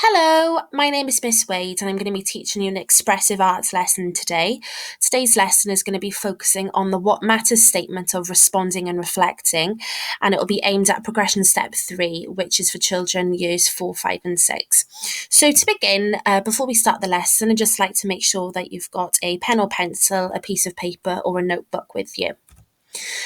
Hello, my name is Miss Wade and I'm going to be teaching you an expressive arts lesson today. Today's lesson is going to be focusing on the what matters statement of responding and reflecting, and it will be aimed at progression step 3, which is for children years 4, 5 and 6. So to begin, before we start the lesson, I'd just like to make sure that you've got a pen or pencil, a piece of paper or a notebook with you.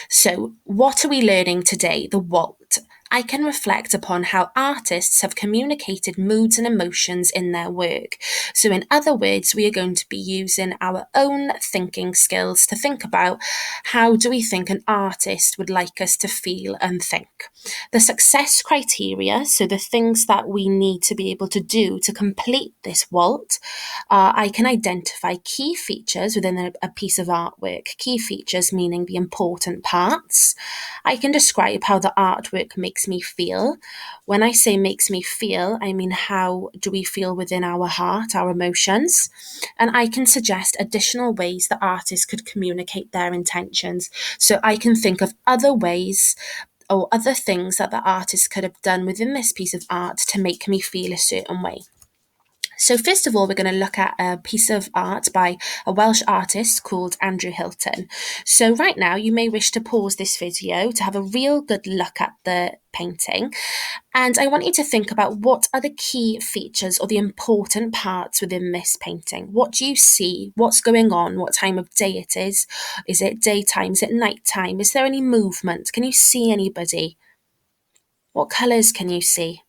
So, what are we learning today? The what. I can reflect upon how artists have communicated moods and emotions in their work. So, in other words, we are going to be using our own thinking skills to think about how do we think an artist would like us to feel and think. The success criteria, so the things that we need to be able to do to complete this what, I can identify key features within a piece of artwork. Key features meaning the important parts. I can describe how the artwork makes me feel. When I say makes me feel, I mean how do we feel within our heart, our emotions. And I can suggest additional ways the artist could communicate their intentions. So I can think of other ways or other things that the artist could have done within this piece of art to make me feel a certain way. So first of all, we're going to look at a piece of art by a Welsh artist called Andrew Hilton. So right now, you may wish to pause this video to have a real good look at the painting. And I want you to think about what are the key features or the important parts within this painting. What do you see? What's going on? What time of day it is? Is it daytime? Is it nighttime? Is there any movement? Can you see anybody? What colours can you see?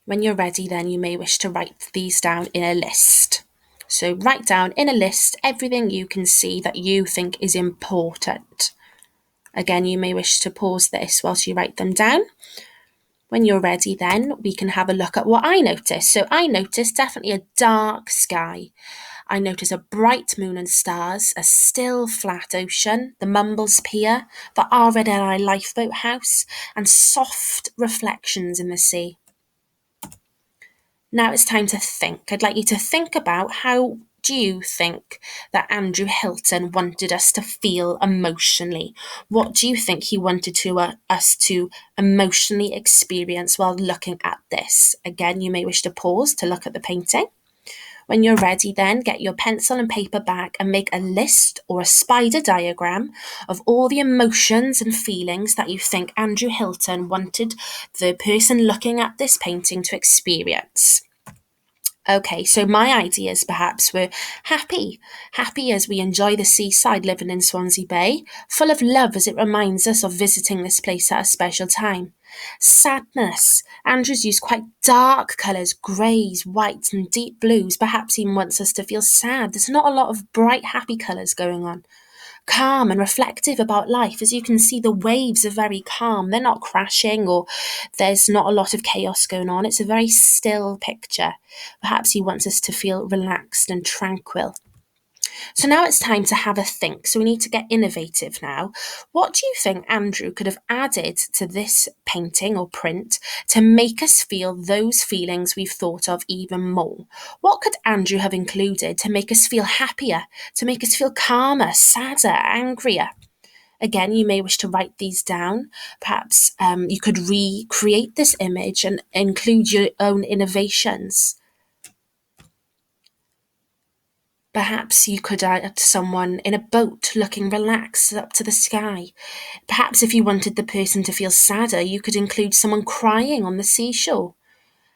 When you're ready, then you may wish to write these down in a list. So write down in a list everything you can see that you think is important. Again, you may wish to pause this whilst you write them down. When you're ready, then we can have a look at what I noticed. So I noticed definitely a dark sky. I noticed a bright moon and stars, a still flat ocean, the Mumbles Pier, the RNLI lifeboat house, and soft reflections in the sea. Now it's time to think. I'd like you to think about how do you think that Andrew Hilton wanted us to feel emotionally? What do you think he wanted us to emotionally experience while looking at this? Again, you may wish to pause to look at the painting. When you're ready, then get your pencil and paper back and make a list or a spider diagram of all the emotions and feelings that you think Andrew Hilton wanted the person looking at this painting to experience. Okay, so my ideas perhaps were happy as we enjoy the seaside living in Swansea Bay, full of love as it reminds us of visiting this place at a special time. Sadness, Andrew's used quite dark colours, greys, whites and deep blues, perhaps he wants us to feel sad. There's not a lot of bright happy colours going on. Calm and reflective about life. As you can see, the waves are very calm. They're not crashing or there's not a lot of chaos going on. It's a very still picture. Perhaps he wants us to feel relaxed and tranquil. So now it's time to have a think. So we need to get innovative now. What do you think Andrew could have added to this painting or print to make us feel those feelings we've thought of even more? What could Andrew have included to make us feel happier, to make us feel calmer, sadder, angrier? Again, you may wish to write these down. Perhaps you could recreate this image and include your own innovations. Perhaps you could add someone in a boat looking relaxed up to the sky. Perhaps if you wanted the person to feel sadder, you could include someone crying on the seashore.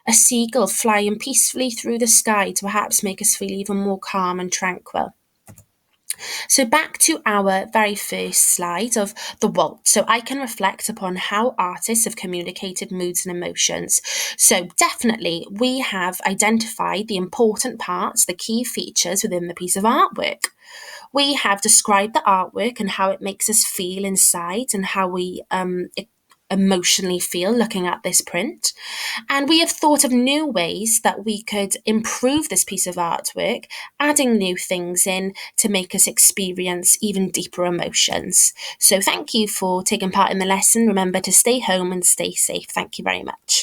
A seagull flying peacefully through the sky to perhaps make us feel even more calm and tranquil. So back to our very first slide of the what. So I can reflect upon how artists have communicated moods and emotions. So definitely we have identified the important parts, the key features within the piece of artwork. We have described the artwork and how it makes us feel inside and how we emotionally feel looking at this print. And we have thought of new ways that we could improve this piece of artwork, adding new things in to make us experience even deeper emotions. So thank you for taking part in the lesson. Remember to stay home and stay safe. Thank you very much.